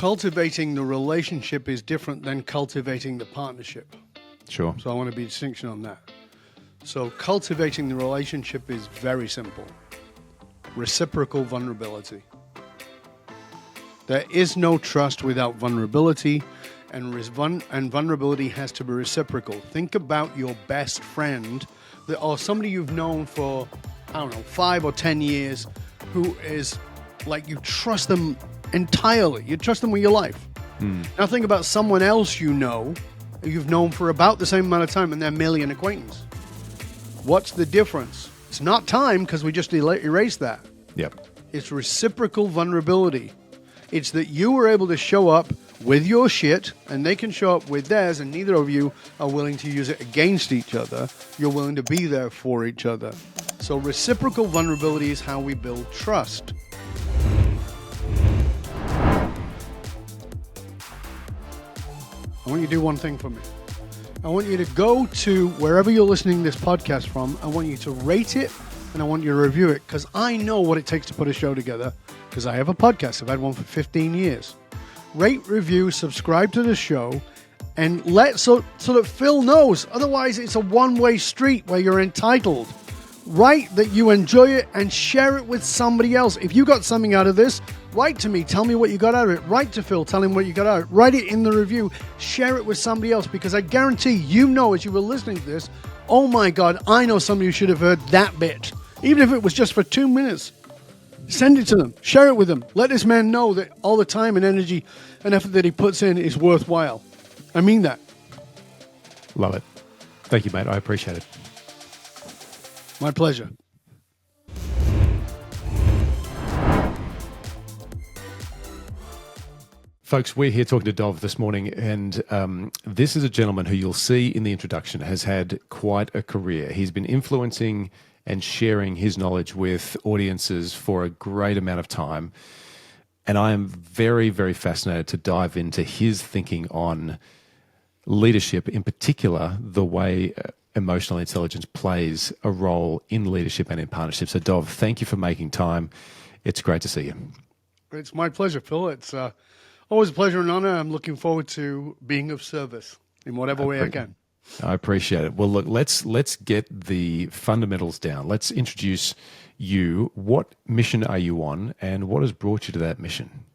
cultivating the relationship is different than cultivating the partnership. Sure. So I want to be a distinction on that. So cultivating the relationship is very simple. Reciprocal vulnerability. There is no trust without vulnerability, and vulnerability has to be reciprocal. Think about your best friend or somebody you've known for, 5 or 10 years, who is like, you trust them entirely. You trust them with your life. Now think about someone else you know, who you've known for about the same amount of time, and they're merely an acquaintance. What's the difference? It's not time, because we just erased that. Yep. It's reciprocal vulnerability. It's that you were able to show up with your shit, and they can show up with theirs, and neither of you are willing to use it against each other. You're willing to be there for each other. So reciprocal vulnerability is how we build trust. I want you to do one thing for me. I want you to go to wherever you're listening to this podcast from. I want you to rate it, and I want you to review it, because I know what it takes to put a show together, because I have a podcast. I've had one for 15 years. Rate, review, subscribe to the show, and so that Phil knows. Otherwise, it's a one-way street where you're entitled. Write that you enjoy it and share it with somebody else. If you got something out of this, write to me. Tell me what you got out of it. Write to Phil. Tell him what you got out of it. Write it in the review. Share it with somebody else, because I guarantee you know, as you were listening to this, oh my God, I know somebody who should have heard that bit. Even if it was just for 2 minutes. Send it to them. Share it with them. Let this man know that all the time and energy and effort that he puts in is worthwhile. I mean that. Love it. Thank you, mate. I appreciate it. My pleasure. Folks, we're here talking to Dov this morning, and this is a gentleman who you'll see in the introduction has had quite a career. He's been influencing and sharing his knowledge with audiences for a great amount of time. And I am very, very fascinated to dive into his thinking on leadership, in particular, the way emotional intelligence plays a role in leadership and in partnership. So, Dov, thank you for making time. It's great to see you. It's my pleasure, Phil. It's always a pleasure and honor. I'm looking forward to being of service in whatever way I can. I appreciate it. Well, look, let's get the fundamentals down. Let's introduce you. What mission are you on, and what has brought you to that mission?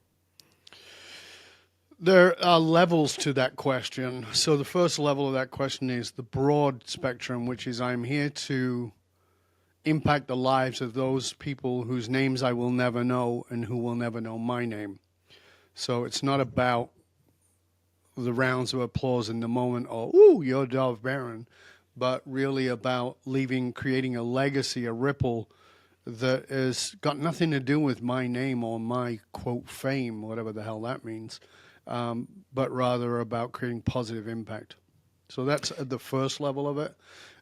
There are levels to that question. So the first level of that question is the broad spectrum, which is I'm here to impact the lives of those people whose names I will never know and who will never know my name. So it's not about the rounds of applause in the moment or, ooh, you're Dov Baron, but really about creating a legacy, a ripple that has got nothing to do with my name or my, quote, fame, whatever the hell that means, but rather about creating positive impact. So that's at the first level of it.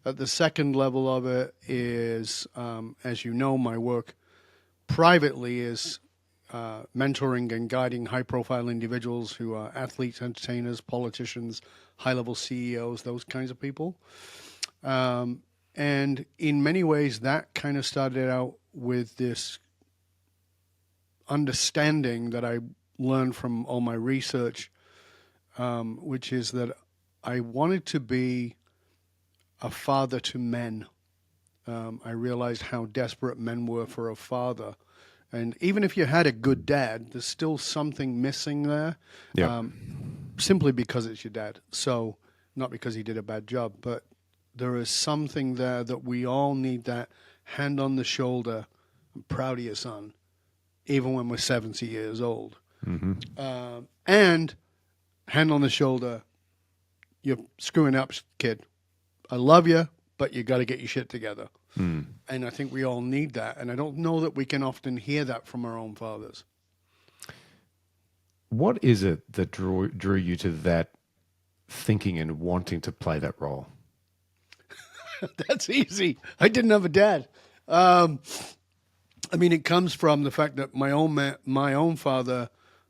At the second level of it is, as you know, my work privately is mentoring and guiding high-profile individuals who are athletes, entertainers, politicians, high-level CEOs, those kinds of people. And in many ways, that kind of started out with this understanding that I learned from all my research, which is that I wanted to be a father to men. I realized how desperate men were for a father. And even if you had a good dad, there's still something missing there, simply because it's your dad. So not because he did a bad job, but there is something there that we all need, that hand on the shoulder, I'm proud of your son, even when we're 70 years old. Mm-hmm. And hand on the shoulder, you're screwing up, kid. I love you, but you got to get your shit together. Mm. And I think we all need that. And I don't know that we can often hear that from our own fathers. What is it that drew you to that thinking and wanting to play that role? That's easy. I didn't have a dad. I mean, it comes from the fact that my own father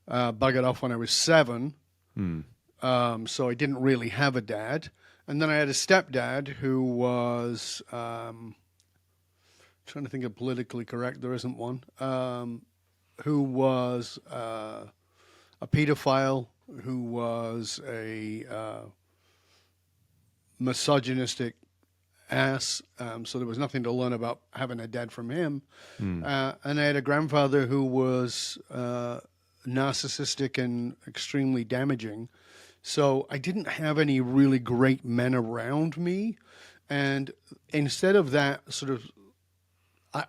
buggered off when I was 7. Mm. So I didn't really have a dad. And then I had a stepdad who was, trying to think of politically correct, there isn't one, who was a pedophile who was a misogynistic ass, so there was nothing to learn about having a dad from him. And I had a grandfather who was narcissistic and extremely damaging. So I didn't have any really great men around me. And instead of that, sort of,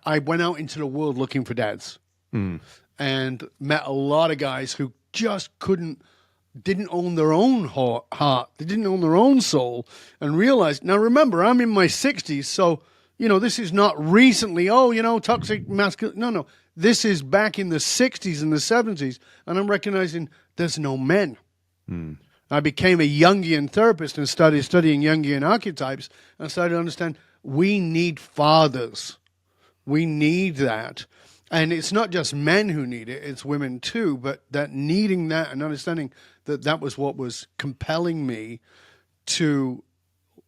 I went out into the world looking for dads and met a lot of guys who just didn't own their own heart. They didn't own their own soul, and realized, now remember, I'm in my 60s. So, this is not recently, toxic masculinity. No. This is back in the 60s and the 70s. And I'm recognizing there's no men. I became a Jungian therapist and started studying Jungian archetypes and started to understand we need fathers. We need that. And it's not just men who need it, it's women too, but that needing that and understanding that was what was compelling me to,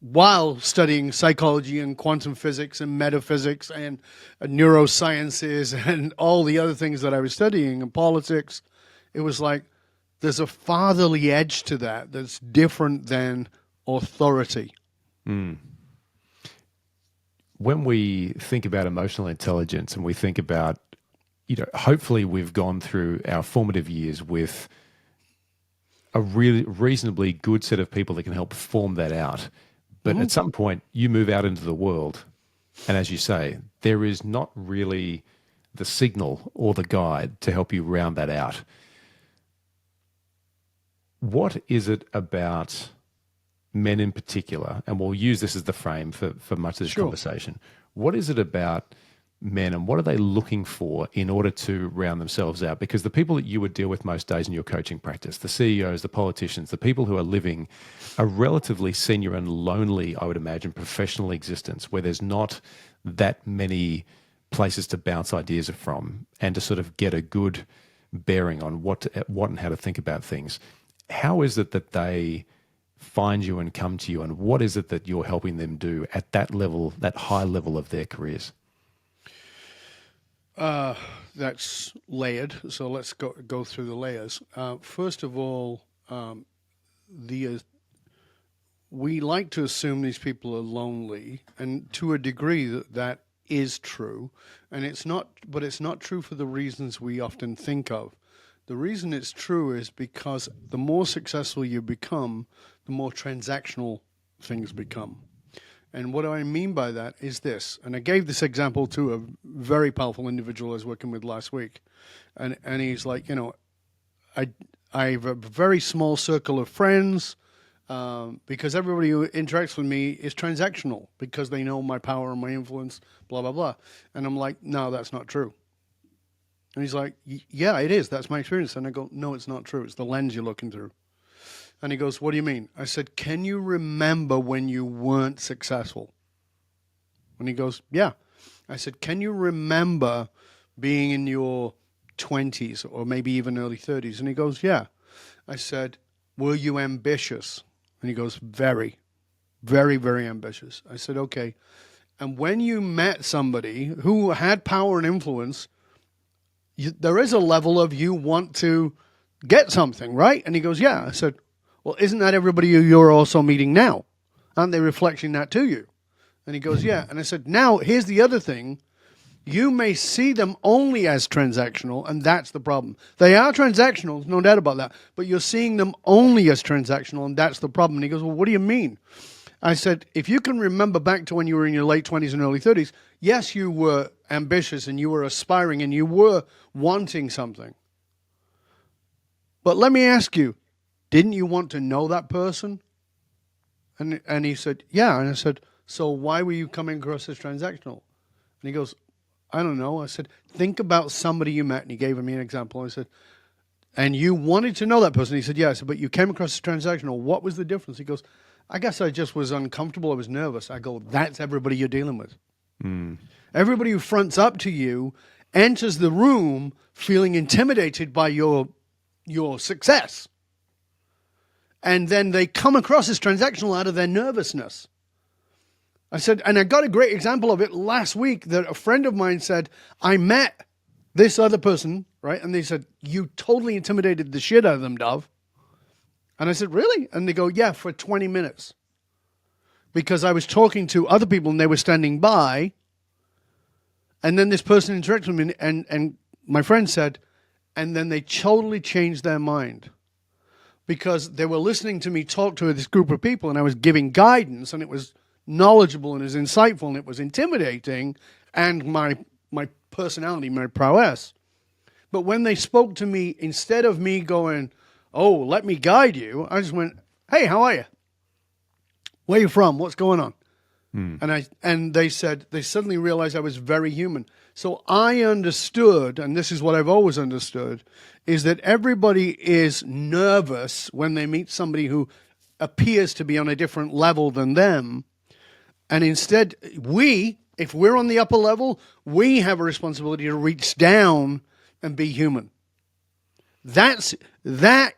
while studying psychology and quantum physics and metaphysics and neurosciences and all the other things that I was studying and politics, it was like, there's a fatherly edge to that that's different than authority. When we think about emotional intelligence and we think about, hopefully we've gone through our formative years with a really reasonably good set of people that can help form that out. But at some point you move out into the world, and as you say, there is not really the signal or the guide to help you round that out. What is it about men in particular, and we'll use this as the frame for much of this conversation, what is it about men and what are they looking for in order to round themselves out? Because the people that you would deal with most days in your coaching practice, the CEOs, the politicians, the people who are living a relatively senior and lonely, I would imagine, professional existence where there's not that many places to bounce ideas from and to sort of get a good bearing on what and how to think about things. How is it that they find you and come to you, and what is it that you're helping them do at that level, that high level of their careers? That's layered, so let's go through the layers. First of all, we like to assume these people are lonely, and to a degree that is true, and it's not true for the reasons we often think of. The reason it's true is because the more successful you become, the more transactional things become. And what I mean by that is this, and I gave this example to a very powerful individual I was working with last week, and he's like, I have a very small circle of friends because everybody who interacts with me is transactional because they know my power and my influence, blah, blah, blah. And I'm like, no, that's not true. And he's like, yeah, it is. That's my experience. And I go, no, it's not true. It's the lens you're looking through. And he goes, what do you mean? I said, can you remember when you weren't successful? And he goes, yeah. I said, can you remember being in your 20s or maybe even early 30s? And he goes, yeah. I said, were you ambitious? And he goes, very, very, very ambitious. I said, okay. And when you met somebody who had power and influence, there is a level of you want to get something, right? And he goes, yeah. I said, well, isn't that everybody you're also meeting now? Aren't they reflecting that to you? And he goes, yeah. And I said, now, here's the other thing. You may see them only as transactional, and that's the problem. They are transactional, no doubt about that, but you're seeing them only as transactional, and that's the problem. And he goes, well, what do you mean? I said, if you can remember back to when you were in your late 20s and early 30s, yes, you were ambitious and you were aspiring and you were wanting something. But let me ask you, didn't you want to know that person? And he said, yeah. And I said, so why were you coming across as transactional? And he goes, I don't know. I said, think about somebody you met. And he gave me an example. I said, and you wanted to know that person. He said, yeah. I said, but you came across as transactional. What was the difference? He goes, I guess I just was uncomfortable. I was nervous. I go, that's everybody you're dealing with. Everybody who fronts up to you enters the room feeling intimidated by your success. And then they come across as transactional out of their nervousness. I said, and I got a great example of it last week that a friend of mine said, I met this other person right? And they said, you totally intimidated the shit out of them, Dov. And I said, really? And they go, yeah, for 20 minutes. Because I was talking to other people and they were standing by. And then this person interacted with me and my friend said, and then they totally changed their mind. Because they were listening to me talk to this group of people and I was giving guidance and it was knowledgeable and it was insightful and it was intimidating and my personality, my prowess. But when they spoke to me, instead of me going, oh, let me guide you, I just went, hey, how are you? Where are you from? What's going on? And they said, they suddenly realized I was very human. So I understood, and this is what I've always understood, is that everybody is nervous when they meet somebody who appears to be on a different level than them. And instead, if we're on the upper level, we have a responsibility to reach down and be human. That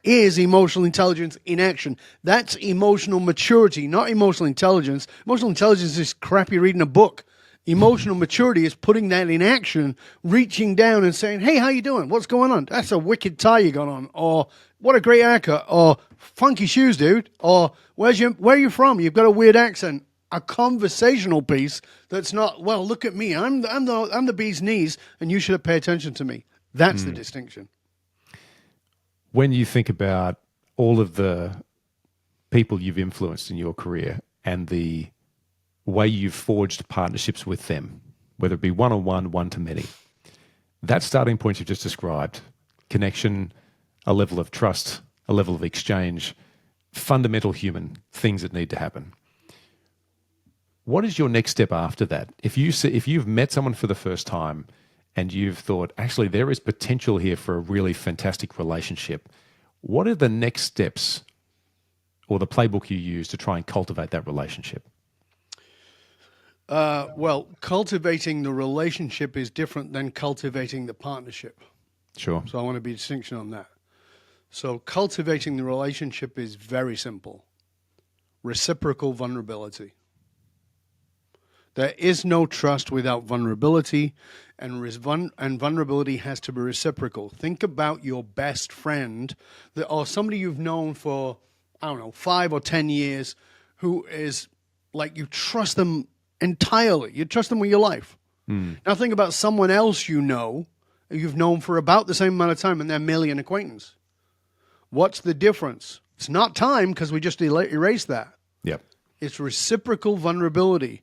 is emotional intelligence in action. That's emotional maturity, not emotional intelligence. Emotional intelligence is crap you read in a book. Emotional maturity is putting that in action, reaching down and saying, hey, how you doing? What's going on? That's a wicked tie you got on. Or what a great haircut. Or funky shoes, dude. Or where are you from? You've got a weird accent. A conversational piece that's not, well, look at me. I'm the bee's knees and you should pay attention to me. That's the distinction. When you think about all of the people you've influenced in your career and the way you've forged partnerships with them, whether it be one-on-one, one-to-many, that starting point you've just described, connection, a level of trust, a level of exchange, fundamental human things that need to happen. What is your next step after that? If you've met someone for the first time and you've thought, actually, there is potential here for a really fantastic relationship, what are the next steps or the playbook you use to try and cultivate that relationship? Well, cultivating the relationship is different than cultivating the partnership. Sure. So I want to be a distinction on that. So cultivating the relationship is very simple. Reciprocal vulnerability. There is no trust without vulnerability, and vulnerability has to be reciprocal. Think about your best friend or somebody you've known for, 5 or 10 years who is like you trust them entirely. You trust them with your life. Now think about someone else you've known for about the same amount of time and they're merely an acquaintance. What's the difference? It's not time because we just erased that. Yep. It's reciprocal vulnerability.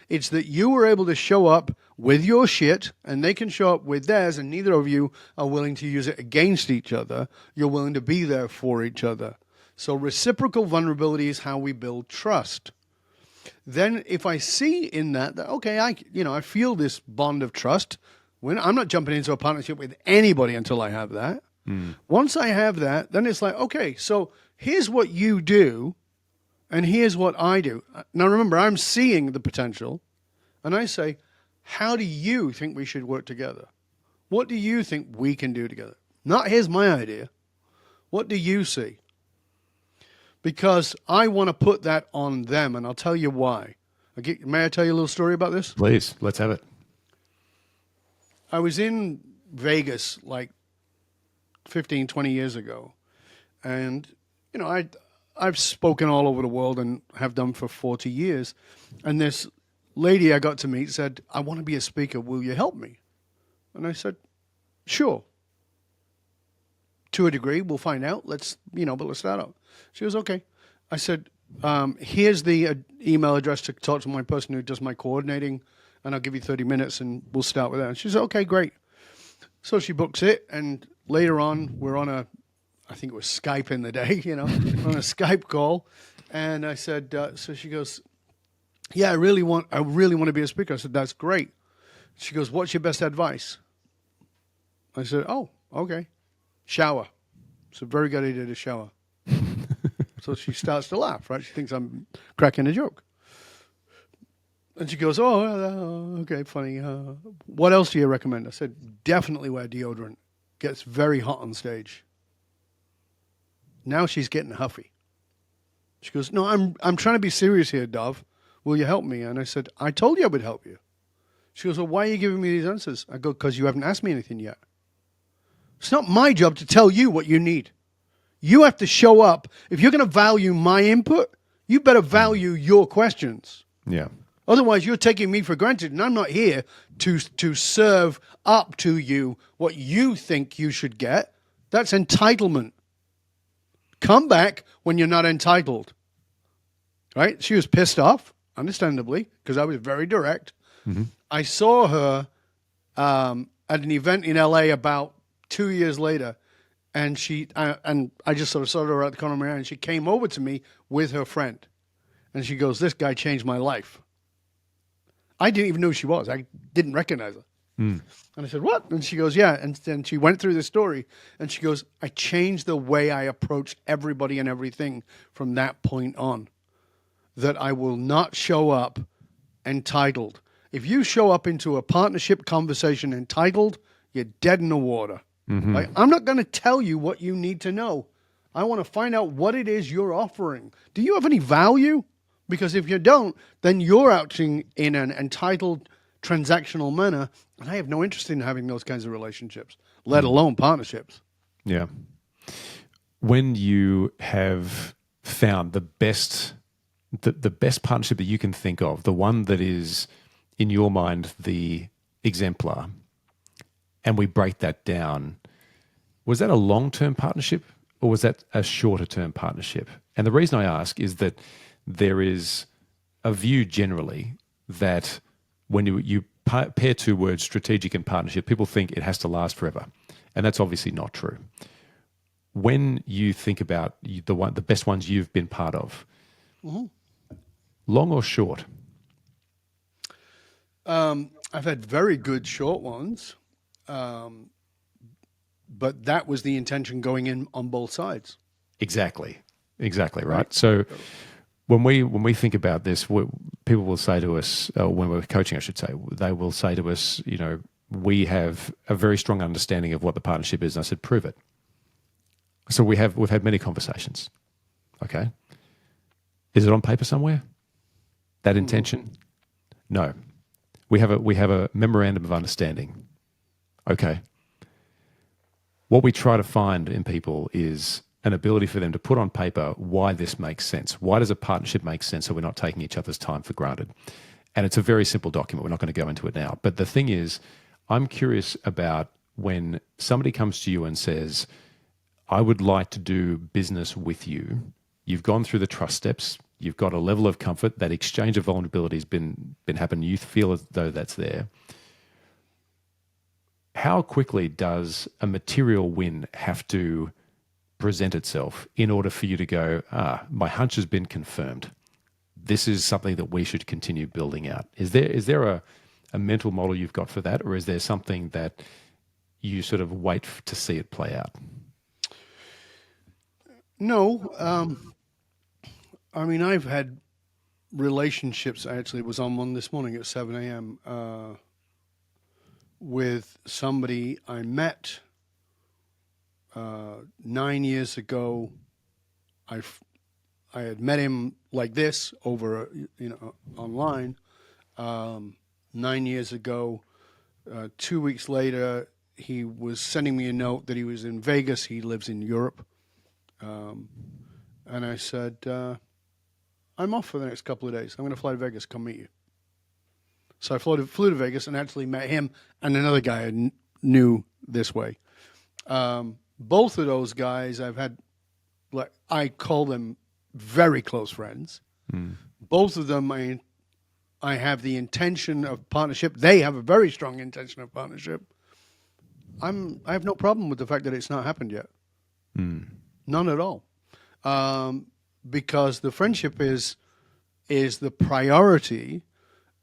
It's that you were able to show up with your shit and they can show up with theirs and neither of you are willing to use it against each other. You're willing to be there for each other. So reciprocal vulnerability is how we build trust. Then if I see in that okay, I feel this bond of trust. I'm not jumping into a partnership with anybody until I have that. Once I have that, then it's like, okay, so here's what you do. And here's what I do. Now, remember, I'm seeing the potential, and I say, how do you think we should work together? What do you think we can do together? Not, here's my idea. What do you see? Because I want to put that on them, and I'll tell you why. May I tell you a little story about this? Please, let's have it. I was in Vegas like 15, 20 years ago, and, I've spoken all over the world and have done for 40 years. And this lady I got to meet said, I want to be a speaker. Will you help me? And I said, sure. To a degree, we'll find out. But let's start out. She goes, okay. I said, here's the email address to talk to my person who does my coordinating, and I'll give you 30 minutes and we'll start with that. And she said, okay, great. So she books it, and later on, we're on I think it was Skype in the day, on a Skype call. And I said, so she goes, yeah, I really want to be a speaker. I said, that's great. She goes, what's your best advice? I said, oh, okay. Shower. It's a very good idea to shower. So she starts to laugh, right? She thinks I'm cracking a joke. And she goes, oh, okay, funny. What else do you recommend? I said, definitely wear deodorant. Gets very hot on stage. Now she's getting huffy. She goes, no, I'm trying to be serious here, Dov. Will you help me? And I said, I told you I would help you. She goes, well, why are you giving me these answers? I go, because you haven't asked me anything yet. It's not my job to tell you what you need. You have to show up. If you're going to value my input, you better value your questions. Yeah. Otherwise, you're taking me for granted, and I'm not here to serve up to you what you think you should get. That's entitlement. Come back when you're not entitled. Right? She was pissed off, understandably, because I was very direct. Mm-hmm. I saw her at an event in LA about 2 years later, and I just sort of saw her at the corner of my eye, and she came over to me with her friend, and she goes, "This guy changed my life." I didn't even know who she was. I didn't recognize her. And I said, "What?" And she goes, "Yeah." And then she went through the story, and she goes, "I changed the way I approach everybody and everything from that point on, that I will not show up entitled. If you show up into a partnership conversation entitled, you're dead in the water." Mm-hmm. Like, I'm not going to tell you what you need to know. I want to find out what it is you're offering. Do you have any value? Because if you don't, then you're acting in an entitled, transactional manner, and I have no interest in having those kinds of relationships, let alone partnerships. Yeah. When you have found the best partnership that you can think of, the one that is in your mind the exemplar, and we break that down, was that a long-term partnership or was that a shorter-term partnership? And the reason I ask is that there is a view generally that when you pair two words, strategic and partnership, people think it has to last forever. And that's obviously not true. When you think about the best ones you've been part of, long or short? I've had very good short ones, but that was the intention going in on both sides. Exactly, right. So when we think about this, people will say to us, when we're coaching, I should say, they will say to us, we have a very strong understanding of what the partnership is. And I said, prove it. So we've had many conversations. Okay. Is it on paper somewhere? That intention? No. We have a memorandum of understanding. Okay. What we try to find in people is an ability for them to put on paper why this makes sense. Why does a partnership make sense so we're not taking each other's time for granted? And it's a very simple document. We're not going to go into it now. But the thing is, I'm curious about when somebody comes to you and says, I would like to do business with you. You've gone through the trust steps. You've got a level of comfort. That exchange of vulnerability has been happening. You feel as though that's there. How quickly does a material win have to present itself in order for you to go, my hunch has been confirmed. This is something that we should continue building out. Is there a mental model you've got for that, or is there something that you sort of wait to see it play out? No. I mean, I've had relationships. Actually, it was on one this morning at 7 a.m. With somebody I met 9 years ago. I had met him like this over, online. 9 years ago, 2 weeks later, he was sending me a note that he was in Vegas. He lives in Europe. And I said, I'm off for the next couple of days. I'm going to fly to Vegas, come meet you. So I flew to Vegas and actually met him and another guy I knew this way. Both of those guys I've had, I call them very close friends. Both of them I have the intention of partnership. They have a very strong intention of partnership. I have no problem with the fact that it's not happened yet. None at all. Because the friendship is the priority,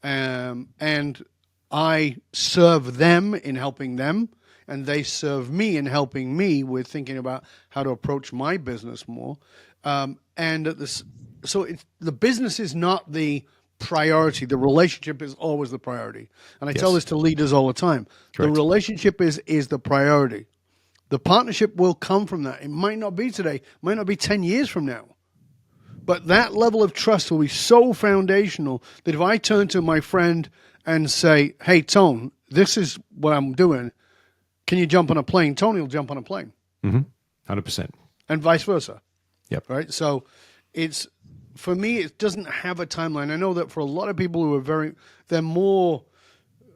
and I serve them in helping them, and they serve me in helping me with thinking about how to approach my business more. So the business is not the priority. The relationship is always the priority. And I tell this to leaders all the time. Correct. The relationship is the priority. The partnership will come from that. It might not be today, might not be 10 years from now. But that level of trust will be so foundational that if I turn to my friend and say, hey, Tone, this is what I'm doing. Can you jump on a plane? Tony will jump on a plane. 100%. And vice versa. Yep. Right? So for me, it doesn't have a timeline. I know that for a lot of people who are they're more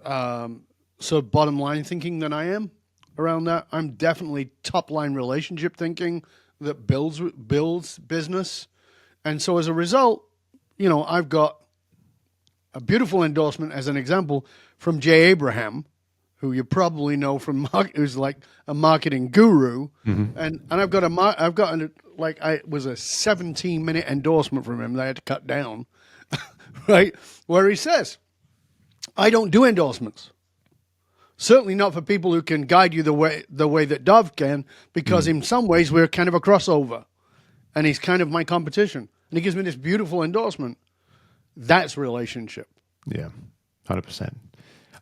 sort of bottom line thinking than I am around that. I'm definitely top line relationship thinking that builds business. And so as a result, I've got a beautiful endorsement as an example from Jay Abraham, who you probably know from who's like a marketing guru, and I've got it was a 17-minute endorsement from him that I had to cut down, right? Where he says, "I don't do endorsements. Certainly not for people who can guide you the way that Dov can, because in some ways we're kind of a crossover, and he's kind of my competition." And he gives me this beautiful endorsement. That's relationship. Yeah, 100%.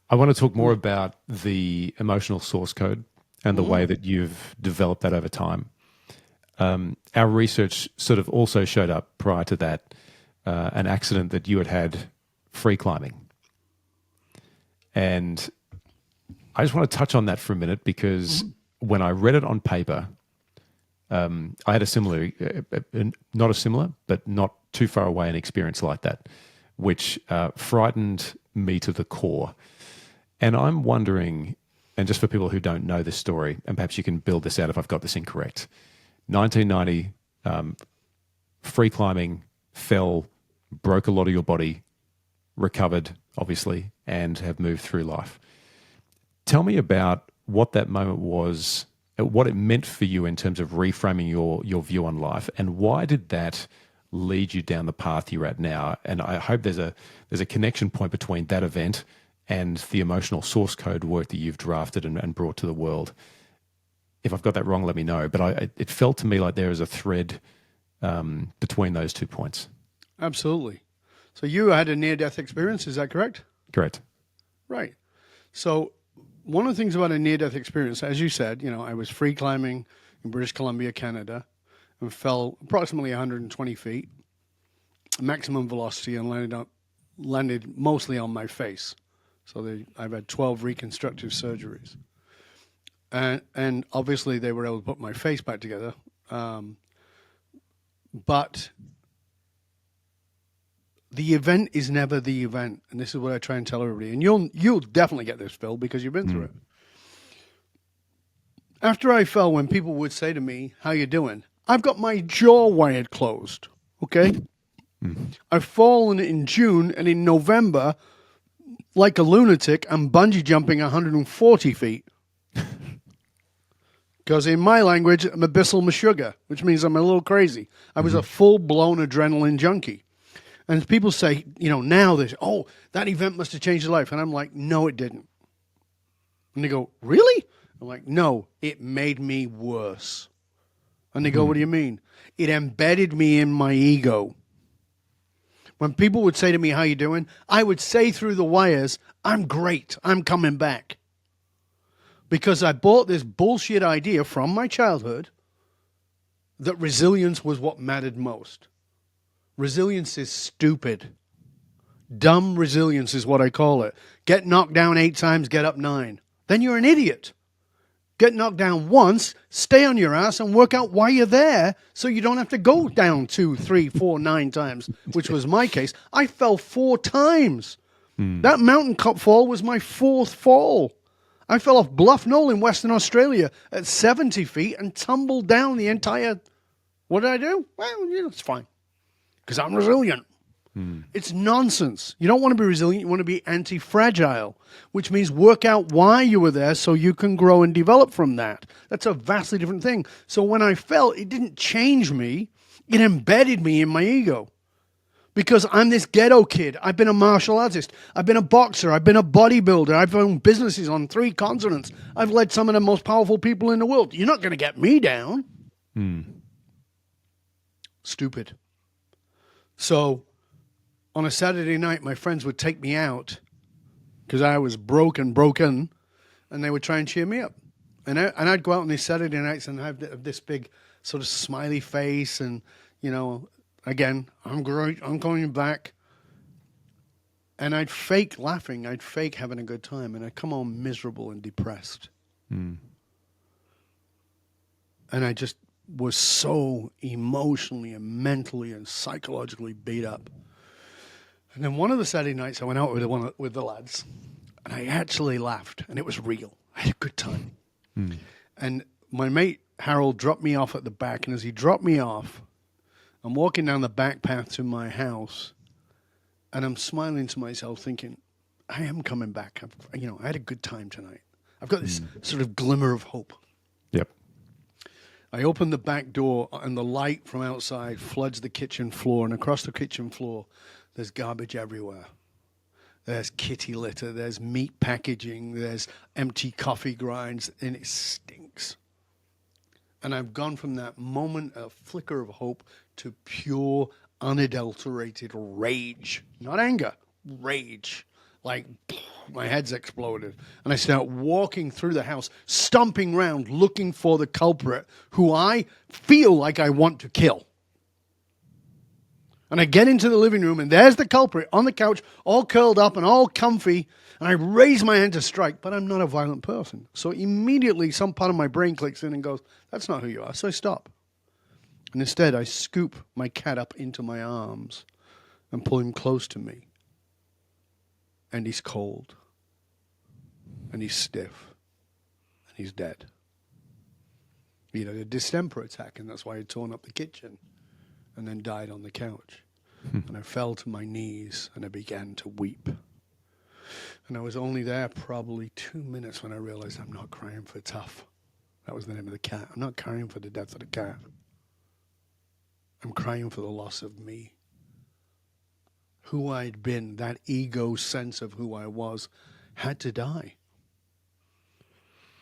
I want to talk more about the emotional source code and the way that you've developed that over time. Our research sort of also showed up prior to that, an accident that you had free climbing. And I just want to touch on that for a minute, because when I read it on paper, I had a similar, not a similar, but not too far away an experience like that, which frightened me to the core. And I'm wondering, and just for people who don't know this story, and perhaps you can build this out if I've got this incorrect, 1990, free climbing, fell, broke a lot of your body, recovered, obviously, and have moved through life. Tell me about what that moment was, what it meant for you in terms of reframing your view on life, and why did that lead you down the path you're at now? And I hope there's a connection point between that event and the emotional source code work that you've drafted and brought to the world. If I've got that wrong, let me know. But it felt to me like there is a thread between those 2 points. Absolutely. So you had a near-death experience, is that correct? Correct. Right. So one of the things about a near-death experience, as you said, I was free climbing in British Columbia, Canada, and fell approximately 120 feet, maximum velocity, and landed mostly on my face. So I've had 12 reconstructive surgeries. And obviously they were able to put my face back together. But the event is never the event. And this is what I try and tell everybody. And you'll definitely get this, Phil, because you've been through it. After I fell, when people would say to me, "How you doing?" I've got my jaw wired closed, okay? I've fallen in June, and in November, like a lunatic, I'm bungee jumping 140 feet. Because in my language, I'm abyssal meshuggah, which means I'm a little crazy. I was a full-blown adrenaline junkie. And people say, now they say, "Oh, that event must have changed your life." And I'm like, "No, it didn't." And they go, "Really?" I'm like, "No, it made me worse." And they go, "What do you mean?" It embedded me in my ego. When people would say to me, "How you doing?" I would say through the wires, "I'm great. I'm coming back." Because I bought this bullshit idea from my childhood that resilience was what mattered most. Resilience is stupid. Dumb resilience is what I call it. Get knocked down 8 times, get up 9. Then you're an idiot. Get knocked down once, stay on your ass and work out why you're there so you don't have to go down 2, 3, 4, 9 times, which was my case. I fell 4 times. That mountain fall was my 4th fall. I fell off Bluff Knoll in Western Australia at 70 feet and tumbled down the entire... What did I do? Well, it's fine. Because I'm resilient. It's nonsense. You don't want to be resilient. You want to be anti-fragile, which means work out why you were there so you can grow and develop from that. That's a vastly different thing. So when I fell, it didn't change me. It embedded me in my ego. Because I'm this ghetto kid. I've been a martial artist. I've been a boxer. I've been a bodybuilder. I've owned businesses on 3 continents. I've led some of the most powerful people in the world. You're not going to get me down. Stupid. So on a Saturday night, my friends would take me out because I was broken, and they would try and cheer me up. And I'd go out on these Saturday nights and have this big sort of smiley face and, again, I'm great, I'm coming back. And I'd fake laughing. I'd fake having a good time. And I'd come home miserable and depressed. And I just was so emotionally and mentally and psychologically beat up. And then one of the Saturday nights I went out with the lads, and I actually laughed, and it was real. I had a good time. And my mate Harold dropped me off at the back, and as he dropped me off, I'm walking down the back path to my house, and I'm smiling to myself thinking, I am coming back. I had a good time tonight. I've got this sort of glimmer of hope. Yep. I open the back door, and the light from outside floods the kitchen floor, and across the kitchen floor, there's garbage everywhere. There's kitty litter, there's meat packaging, there's empty coffee grinds, and it stinks. And I've gone from that moment, a flicker of hope, to pure, unadulterated rage. Not anger, rage. Like, my head's exploded. And I start walking through the house, stomping around, looking for the culprit who I feel like I want to kill. And I get into the living room, and there's the culprit on the couch, all curled up and all comfy, and I raise my hand to strike, but I'm not a violent person. So immediately some part of my brain clicks in and goes, that's not who you are, so I stop. And instead, I scoop my cat up into my arms and pull him close to me. And he's cold. And he's stiff. And he's dead. He had a distemper attack, and that's why he'd torn up the kitchen and then died on the couch. And I fell to my knees, and I began to weep. And I was only there probably 2 minutes when I realized I'm not crying for Tough. That was the name of the cat. I'm not crying for the death of the cat. I'm crying for the loss of me. Who I'd been, that ego sense of who I was, had to die.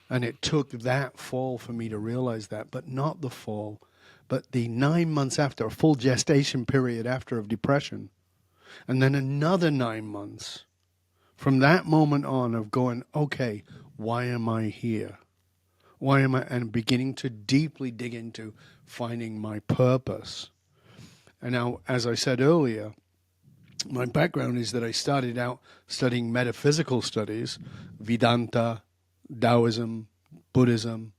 And it took that fall for me to realize that, but not the fall, but the 9 months after, a full gestation period after of depression, and then another 9 months from that moment on of going, okay, why am I here? Why am I, and beginning to deeply dig into finding my purpose. And now, as I said earlier, my background is that I started out studying metaphysical studies, Vedanta, Taoism, Buddhism,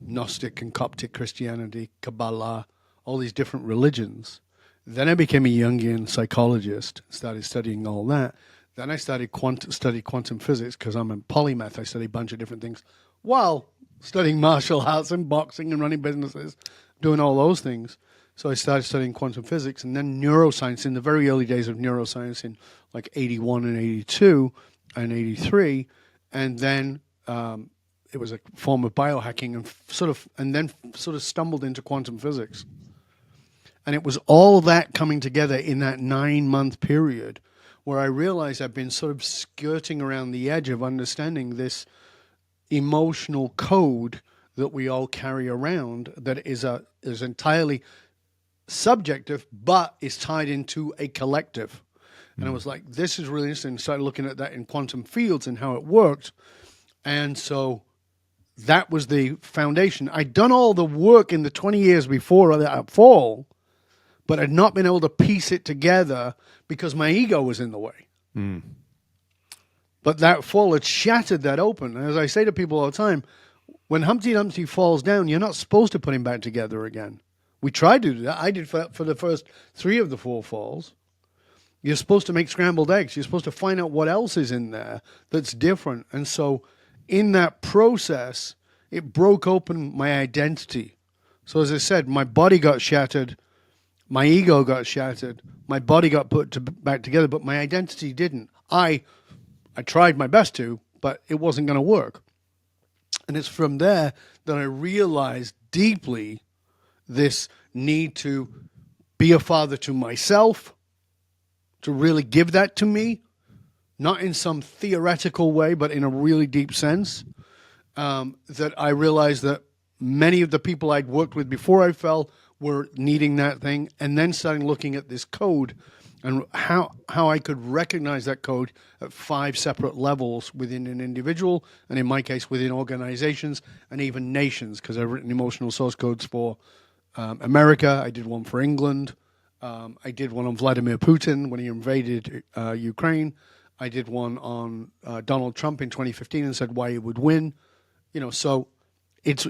Gnostic and Coptic Christianity, Kabbalah, all these different religions. Then I became a Jungian psychologist, started studying all that. Then I started study quantum physics because I'm a polymath. I study a bunch of different things while studying martial arts and boxing and running businesses, doing all those things. So I started studying quantum physics and then neuroscience in the very early days of neuroscience in like 81 and 82 and 83. And then it was a form of biohacking and then stumbled into quantum physics. And it was all that coming together in that 9-month period where I realized I've been sort of skirting around the edge of understanding this emotional code that we all carry around that is entirely subjective, but is tied into a collective. And I was like, this is really interesting. Started looking at that in quantum fields and how it worked. And so that was the foundation. I'd done all the work in the 20 years before that fall, but I'd not been able to piece it together because my ego was in the way. But that fall had shattered that open. And as I say to people all the time, when Humpty Dumpty falls down, you're not supposed to put him back together again. We tried to do that. I did for the first 3 of the 4 falls. You're supposed to make scrambled eggs. You're supposed to find out what else is in there that's different. And so in that process, it broke open my identity. So as I said, my body got shattered. My ego got shattered. My body got put back together, but my identity didn't. I tried my best to, but it wasn't going to work. And it's from there that I realized deeply this need to be a father to myself, to really give that to me, not in some theoretical way, but in a really deep sense, that I realized that many of the people I'd worked with before I fell were needing that thing, and then starting looking at this code and how I could recognize that code at 5 separate levels within an individual, and in my case, within organizations and even nations, because I've written emotional source codes for America. I did one for England. I did one on Vladimir Putin when he invaded Ukraine. I did one on Donald Trump in 2015 and said why he would win. So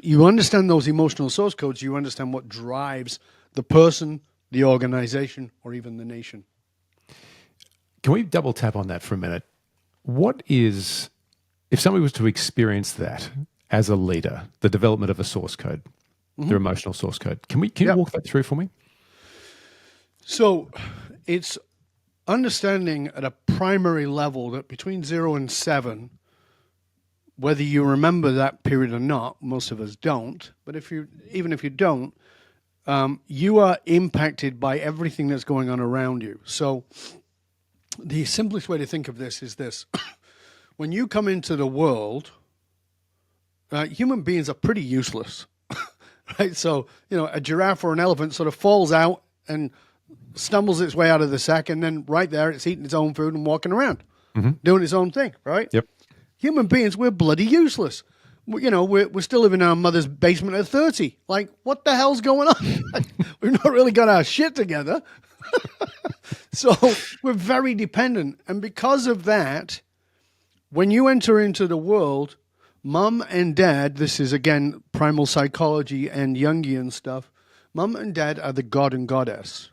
you understand those emotional source codes, you understand what drives the person, the organization, or even the nation. Can we double tap on that for a minute? If somebody was to experience that as a leader, the development of a source code, their emotional source code, can you walk that through for me? So it's understanding at a primary level that between 0 and 7, whether you remember that period or not, most of us don't, but even if you don't, you are impacted by everything that's going on around you. So the simplest way to think of this is this. When you come into the world, human beings are pretty useless, right? So, a giraffe or an elephant sort of falls out and stumbles its way out of the sack, and then right there it's eating its own food and walking around, doing its own thing, right? Yep. Human beings, we're bloody useless. We're still living in our mother's basement at 30. Like, what the hell's going on? We've not really got our shit together. So we're very dependent. And because of that, when you enter into the world, mom and dad, this is again primal psychology and Jungian stuff, mom and dad are the god and goddess.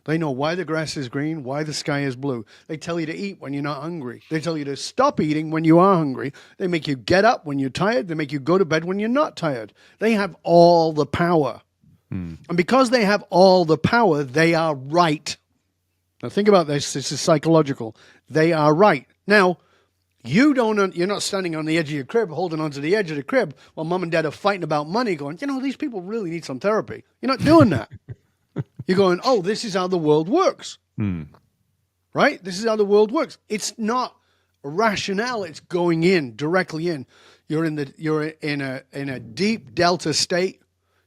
They know why the grass is green, why the sky is blue. They tell you to eat when you're not hungry. They tell you to stop eating when you are hungry. They make you get up when you're tired. They make you go to bed when you're not tired. They have all the power. And because they have all the power, they are right. Now think about this. This is psychological. They are right. Now, you're not standing on the edge of your crib, holding onto the edge of the crib while mom and dad are fighting about money going, these people really need some therapy. You're not doing that. You're going, oh, this is how the world works. Right? This is how the world works. It's not rationale. It's going in, directly in. You're in a deep delta state,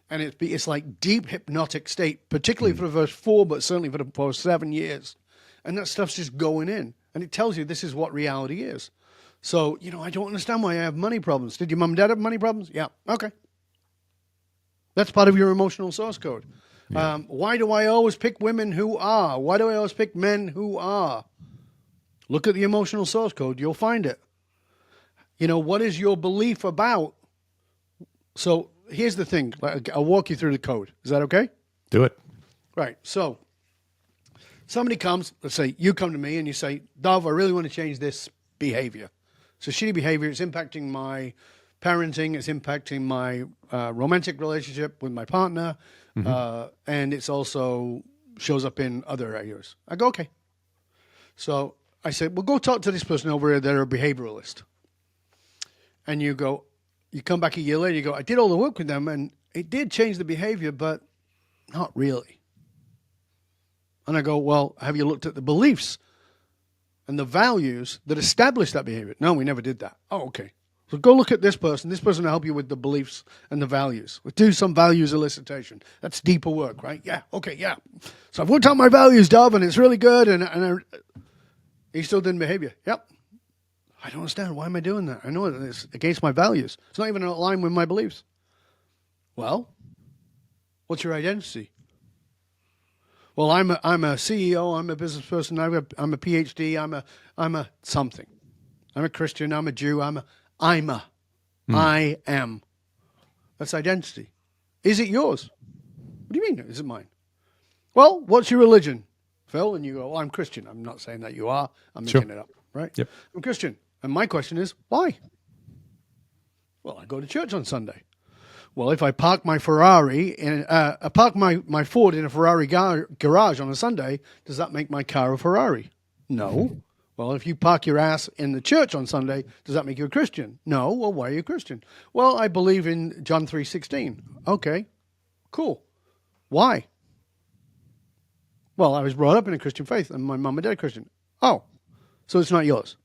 and it's like deep hypnotic state, particularly for the first 4, but certainly for the first 7 years. And that stuff's just going in. And it tells you this is what reality is. So, I don't understand why I have money problems. Did your mom and dad have money problems? Yeah. Okay. That's part of your emotional source code. Yeah. Why do I always pick women who are? Why do I always pick men who are? Look at the emotional source code. You'll find it. What is your belief about? So here's the thing. I'll walk you through the code. Is that okay? Do it. Right. So somebody comes, let's say you come to me and you say, Dov, I really want to change this behavior. So shitty behavior, it's impacting my parenting, it's impacting my romantic relationship with my partner, and it's also shows up in other areas. I go, okay. So I said, well, go talk to this person over here. They're a behavioralist. And you come back a year later, you go, I did all the work with them, and it did change the behavior, but not really. And I go, well, have you looked at the beliefs and the values that establish that behavior? No, we never did that. Oh, okay. So go look at this person. This person will help you with the beliefs and the values. We'll do some values elicitation. That's deeper work, right? Yeah, okay, yeah. So I've worked out my values, Dov, and it's really good, and he still didn't behave. Yep. I don't understand. Why am I doing that? I know it's against my values. It's not even in line with my beliefs. Well, what's your identity? Well, I'm a CEO. I'm a business person. I'm a PhD. I'm a something. I'm a Christian. I'm a Jew. I am. That's identity. Is it yours? What do you mean? Is it mine? Well, what's your religion, Phil? And you go, well, I'm Christian. I'm not saying that you are. I'm making it up, right? Yep. I'm Christian. And my question is, why? Well, I go to church on Sunday. Well, if I park my Ferrari I park my Ford in a Ferrari garage on a Sunday, does that make my car a Ferrari? No. Well, if you park your ass in the church on Sunday, does that make you a Christian? No. Well, why are you a Christian? Well, I believe in John 3:16. Okay, cool. Why? Well, I was brought up in a Christian faith, and my mom and dad are Christian. Oh, so it's not yours.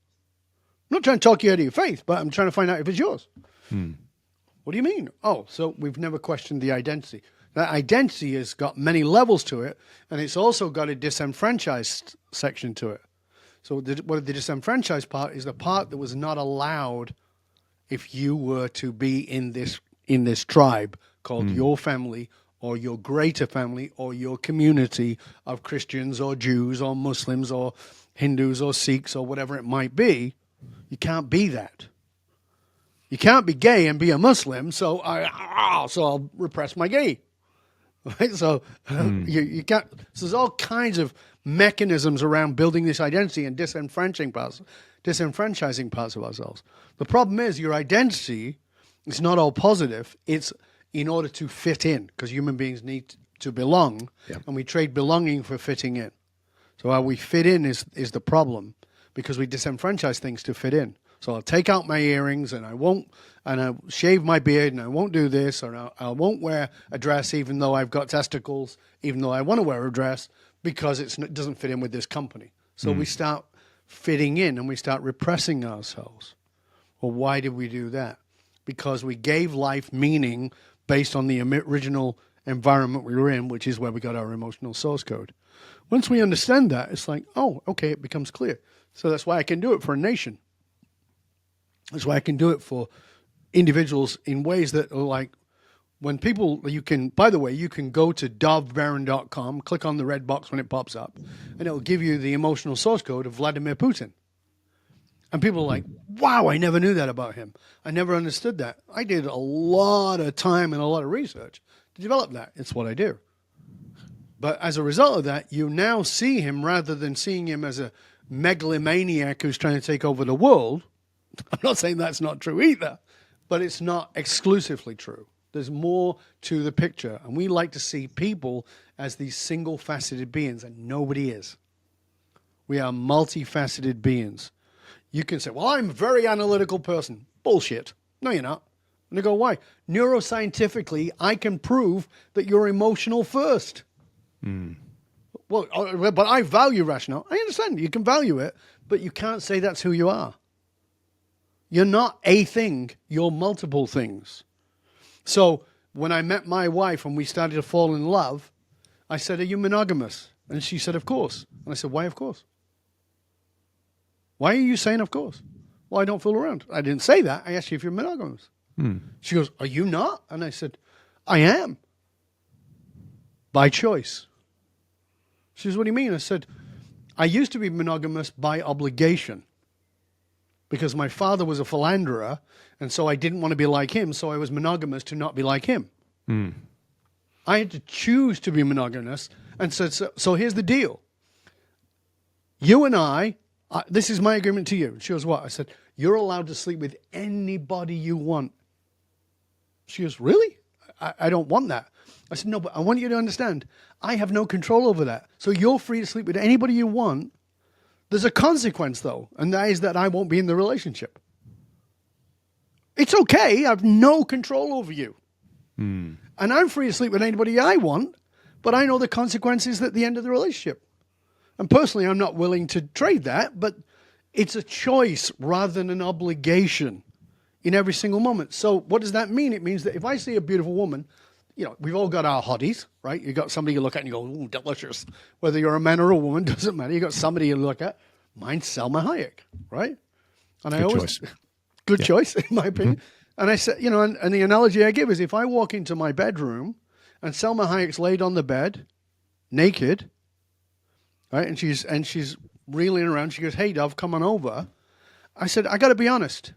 I'm not trying to talk you out of your faith, but I'm trying to find out if it's yours. What do you mean? Oh, so we've never questioned the identity. That identity has got many levels to it, and it's also got a disenfranchised section to it. So the disenfranchised part is the part that was not allowed if you were to be in this tribe called your family or your greater family or your community of Christians or Jews or Muslims or Hindus or Sikhs or whatever it might be. You can't be that. You can't be gay and be a Muslim, so I'll repress my gay. Right? So you can't. So there's all kinds of mechanisms around building this identity and disenfranchising parts of ourselves. The problem is your identity is not all positive. It's in order to fit in, because human beings need to belong, and we trade belonging for fitting in. So how we fit in is the problem, because we disenfranchise things to fit in. So I'll take out my earrings, and I'll shave my beard, and I won't do this, or I won't wear a dress even though I've got testicles, even though I want to wear a dress, because it doesn't fit in with this company. So we start fitting in, and we start repressing ourselves. Well, why did we do that? Because we gave life meaning based on the original environment we were in, which is where we got our emotional source code. Once we understand that, it's like, oh, okay, it becomes clear. So that's why I can do it for a nation. That's why I can do it for individuals in ways that are like, when people, by the way, you can go to dovbaron.com, click on the red box when it pops up, and it'll give you the emotional source code of Vladimir Putin. And people are like, wow, I never knew that about him. I never understood that. I did a lot of time and a lot of research to develop that. It's what I do. But as a result of that, you now see him, rather than seeing him as a megalomaniac who's trying to take over the world. I'm not saying that's not true either, but it's not exclusively true. There's more to the picture. And we like to see people as these single-faceted beings, and nobody is. We are multifaceted beings. You can say, well, I'm a very analytical person. Bullshit. No, you're not. And they go, why? Neuroscientifically, I can prove that you're emotional first. Well, but I value rational. I understand. You can value it, but you can't say that's who you are. You're not a thing. You're multiple things. So when I met my wife and we started to fall in love, I said, are you monogamous? And she said, of course. And I said, why of course? Why are you saying of course? Well, I don't fool around. I didn't say that. I asked you if you're monogamous. She goes, are you not? And I said, I am. By choice. She says, what do you mean? I said, I used to be monogamous by obligation, because my father was a philanderer, and so I didn't want to be like him, so I was monogamous to not be like him. I had to choose to be monogamous, and said, so here's the deal. You and I, this is my agreement to you. She goes, what? I said, you're allowed to sleep with anybody you want. She goes, really? I don't want that. I said, no, but I want you to understand, I have no control over that. So you're free to sleep with anybody you want. There's a consequence, though, and that is that I won't be in the relationship. It's okay. I have no control over you. And I'm free to sleep with anybody I want, but I know the consequences at the end of the relationship. And personally, I'm not willing to trade that, but it's a choice rather than an obligation in every single moment. So what does that mean? It means that if I see a beautiful woman, we've all got our hotties, right? You got somebody you look at and you go, ooh, delicious. Whether you're a man or a woman, doesn't matter. You got somebody you look at. Mine's Selma Hayek, right? And good choice, in my opinion. And I said, and the analogy I give is, if I walk into my bedroom and Selma Hayek's laid on the bed, naked, right? And she's reeling around. She goes, hey, Dov, come on over. I said, I got to be honest.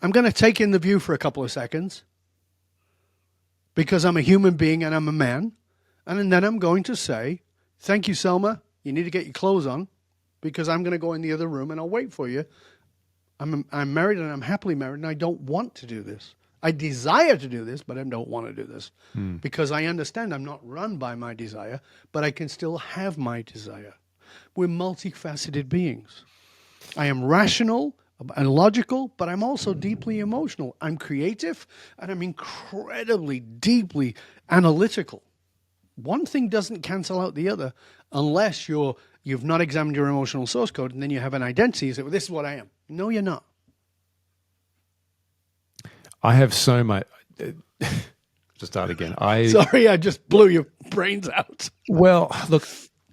I'm going to take in the view for a couple of seconds, because I'm a human being and I'm a man. And then I'm going to say, thank you, Selma. You need to get your clothes on, because I'm going to go in the other room and I'll wait for you. I'm married and I'm happily married, and I don't want to do this. I desire to do this, but I don't want to do this because I understand I'm not run by my desire, but I can still have my desire. We're multifaceted beings. I am rational and logical, but I'm also deeply emotional. I'm creative, and I'm incredibly, deeply analytical. One thing doesn't cancel out the other unless you've not examined your emotional source code, and then you have an identity. You say, well, this is what I am. No, you're not. I have so much. To start again, Sorry, I just blew your brains out. Well, look,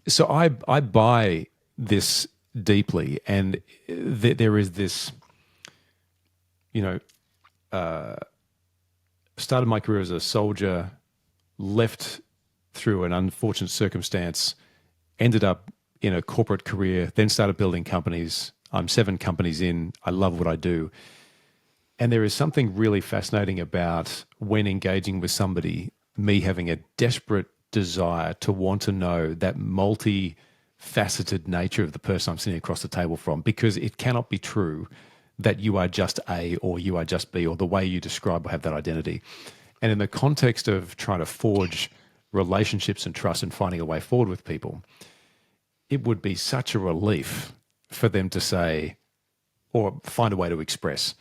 so I buy this deeply, and there is this, started my career as a soldier, left through an unfortunate circumstance, ended up in a corporate career, then started building companies. I'm 7 companies in. I love what I do. And there is something really fascinating about when engaging with somebody, me having a desperate desire to want to know that multi-faceted nature of the person I'm sitting across the table from, because it cannot be true that you are just A or you are just B or the way you describe or have that identity. And in the context of trying to forge relationships and trust and finding a way forward with people, it would be such a relief for them to say, or find a way to express,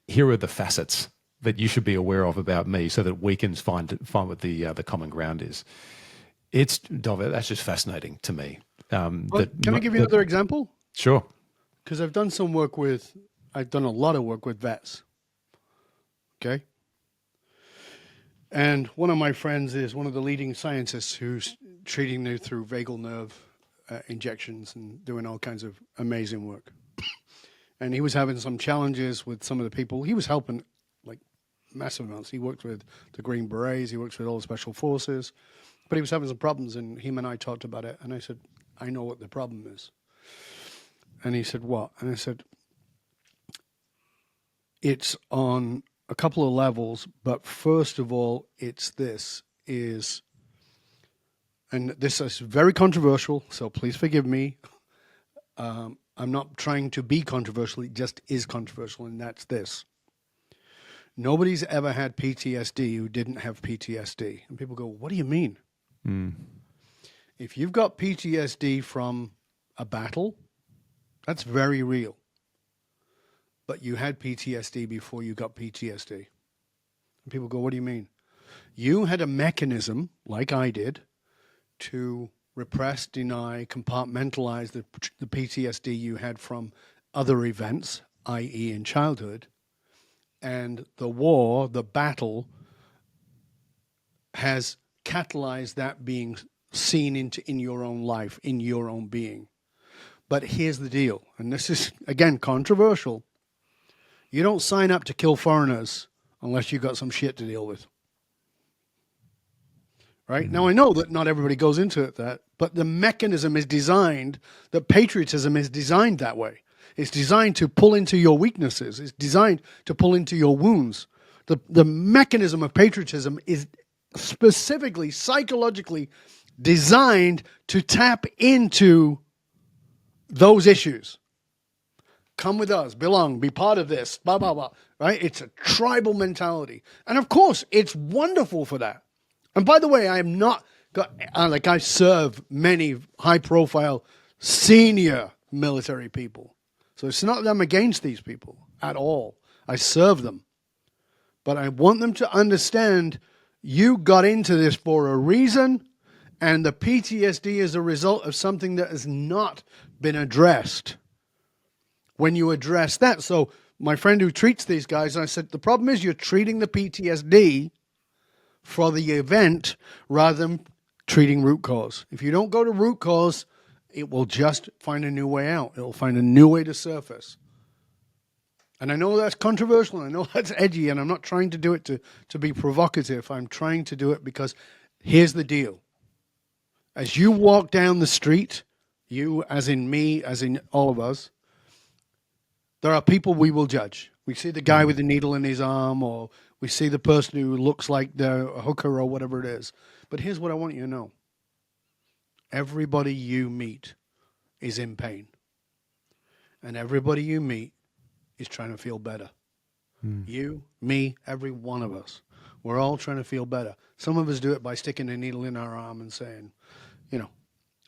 here are the facets that you should be aware of about me so that we can find what the common ground is. It's, Dov, that's just fascinating to me. Can I give you another example? Sure. Because I've done a lot of work with vets. Okay. And one of my friends is one of the leading scientists who's treating them through vagal nerve injections and doing all kinds of amazing work. And he was having some challenges with some of the people. He was helping like massive amounts. He worked with the Green Berets. He worked with all the special forces. But he was having some problems, and him and I talked about it. And I said, I know what the problem is. And he said, what? And I said, it's on a couple of levels, but first of all, and this is very controversial, so please forgive me. I'm not trying to be controversial, it just is controversial, and that's this. Nobody's ever had PTSD who didn't have PTSD. And people go, what do you mean? If you've got PTSD from a battle, that's very real. But you had PTSD before you got PTSD. And people go, what do you mean? You had a mechanism, like I did, to repress, deny, compartmentalize the PTSD you had from other events, i.e. in childhood. And the war, the battle, has catalyzed that being seen in your own life, in your own being. But here's the deal, and this is, again, controversial. You don't sign up to kill foreigners unless you've got some shit to deal with. Right? Now, I know that not everybody goes into it but the mechanism is designed, that patriotism is designed that way. It's designed to pull into your weaknesses. It's designed to pull into your wounds. The mechanism of patriotism is specifically, psychologically designed to tap into those issues. Come with us, belong, be part of this, blah, blah, blah, right? It's a tribal mentality. And of course, it's wonderful for that. And by the way, I am not, I serve many high-profile senior military people. So it's not that I'm against these people at all. I serve them. But I want them to understand you got into this for a reason, and the PTSD is a result of something that has not been addressed. When you address that, so my friend who treats these guys, I said, the problem is you're treating the PTSD for the event rather than treating root cause. If you don't go to root cause, it will just find a new way out. It will find a new way to surface. And I know that's controversial, and I know that's edgy, and I'm not trying to do it to be provocative. I'm trying to do it because here's the deal. As you walk down the street, you as in me, as in all of us, there are people we will judge. We see the guy with the needle in his arm, or we see the person who looks like the hooker or whatever it is. But here's what I want you to know. Everybody you meet is in pain. And everybody you meet is trying to feel better. You, me, every one of us. We're all trying to feel better. Some of us do it by sticking a needle in our arm and saying,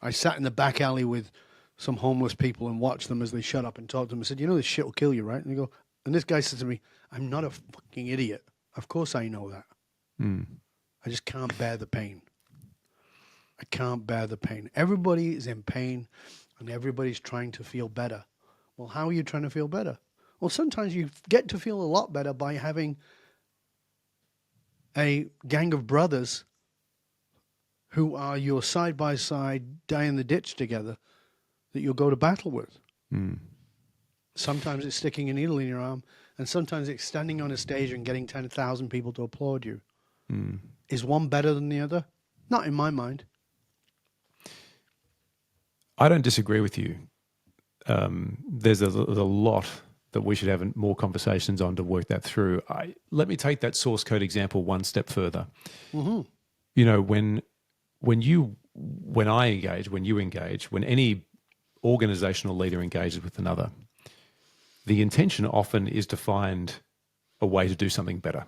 I sat in the back alley with some homeless people and watched them as they shut up and talked to them. I said, this shit will kill you, right? And this guy said to me, I'm not a fucking idiot. Of course I know that. I just can't bear the pain. I can't bear the pain. Everybody is in pain and everybody's trying to feel better. Well, how are you trying to feel better? Well, sometimes you get to feel a lot better by having a gang of brothers who are your side-by-side, die in the ditch together, that you'll go to battle with. Sometimes it's sticking a needle in your arm, and sometimes it's standing on a stage and getting 10,000 people to applaud you. Is one better than the other? Not in my mind. I don't disagree with you. There's a lot that we should have more conversations on to work that through. Let me take that source code example one step further. Mm-hmm. You know, when I engage, when you engage, when any organizational leader engages with another, the intention often is to find a way to do something better.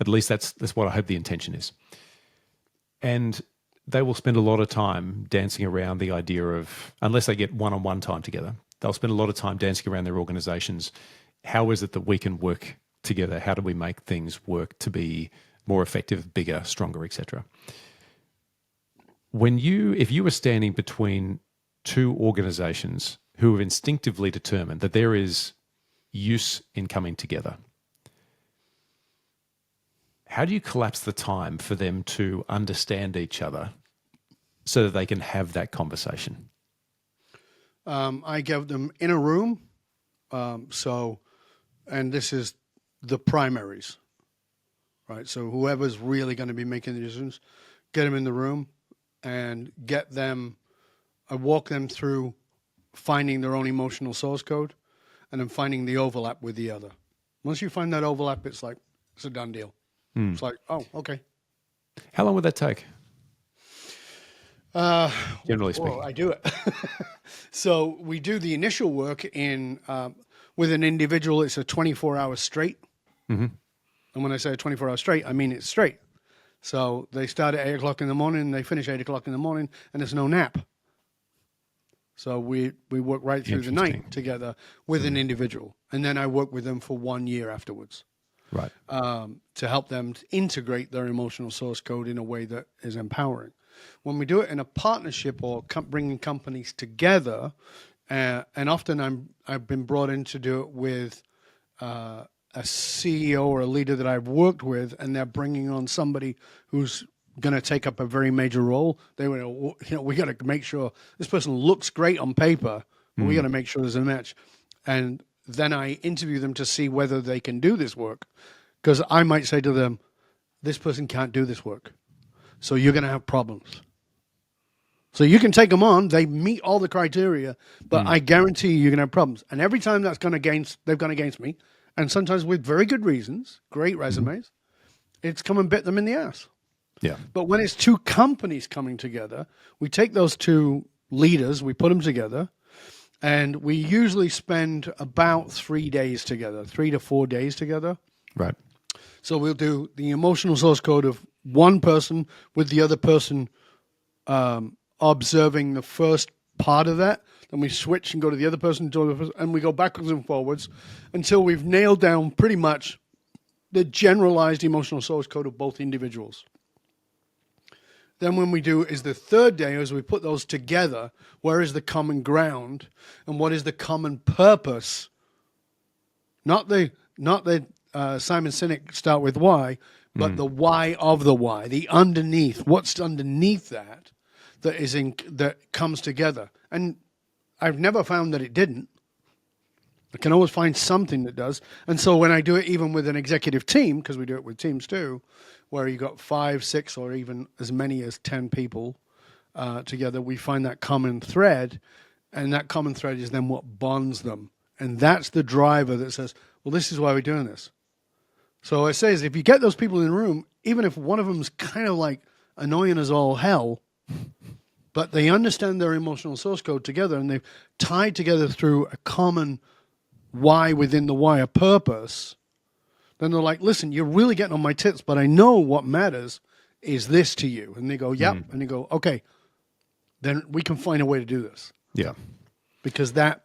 At least that's what I hope the intention is. And they will spend a lot of time dancing around the idea of, unless they get one-on-one time together, they'll spend a lot of time dancing around their organizations. How is it that we can work together? How do we make things work to be more effective, bigger, stronger, etc.? If you were standing between two organizations who have instinctively determined that there is use in coming together, how do you collapse the time for them to understand each other so that they can have that conversation? I give them in a room. And this is the primaries, right? So whoever's really going to be making the decisions, get them in the room and I walk them through finding their own emotional source code and then finding the overlap with the other. Once you find that overlap, it's a done deal. It's like, oh, okay. How long would that take? Generally speaking. Well, I do it. So we do the initial work with an individual. It's a 24 hours straight. Mm-hmm. And when I say 24 hours straight, I mean it's straight. So they start at 8 o'clock in the morning, they finish 8 o'clock in the morning, and there's no nap. So we work right through the night together with an individual. And then I work with them for 1 year afterwards. Right. To help them integrate their emotional source code in a way that is empowering. When we do it in a partnership or bringing companies together, and often I've been brought in to do it with a CEO or a leader that I've worked with, and they're bringing on somebody who's going to take up a very major role. They were, we got to make sure this person looks great on paper, but we got to make sure there's a match. And then I interview them to see whether they can do this work. Because I might say to them, this person can't do this work. So you're going to have problems. So you can take them on. They meet all the criteria, but I guarantee you're going to have problems. And every time they've gone against me, and sometimes with very good reasons, great resumes, it's come and bit them in the ass. Yeah. But when it's two companies coming together, we take those two leaders, we put them together, and we usually spend about 3 days together, 3 to 4 days together. Right. So we'll do the emotional source code of one person with the other person observing the first part of that. Then we switch and go to the other person, and we go backwards and forwards until we've nailed down pretty much the generalized emotional source code of both individuals. Then when we do is the third day, as we put those together, where is the common ground and what is the common purpose? Not the Simon Sinek start with why, but the why of the why, the underneath. What's underneath that that comes together? And I've never found that it didn't. I can always find something that does. And so when I do it even with an executive team, because we do it with teams too, where you got 5, 6, or even as many as 10 people together, we find that common thread, and that common thread is then what bonds them. And that's the driver that says, well, this is why we're doing this. So I say is if you get those people in the room, even if one of them's kind of like annoying as all hell, but they understand their emotional source code together and they've tied together through a common why within the why, a purpose, then they're like, listen, you're really getting on my tits, but I know what matters is this to you. And they go, yep. And you go, okay, then we can find a way to do this. Yeah. Because that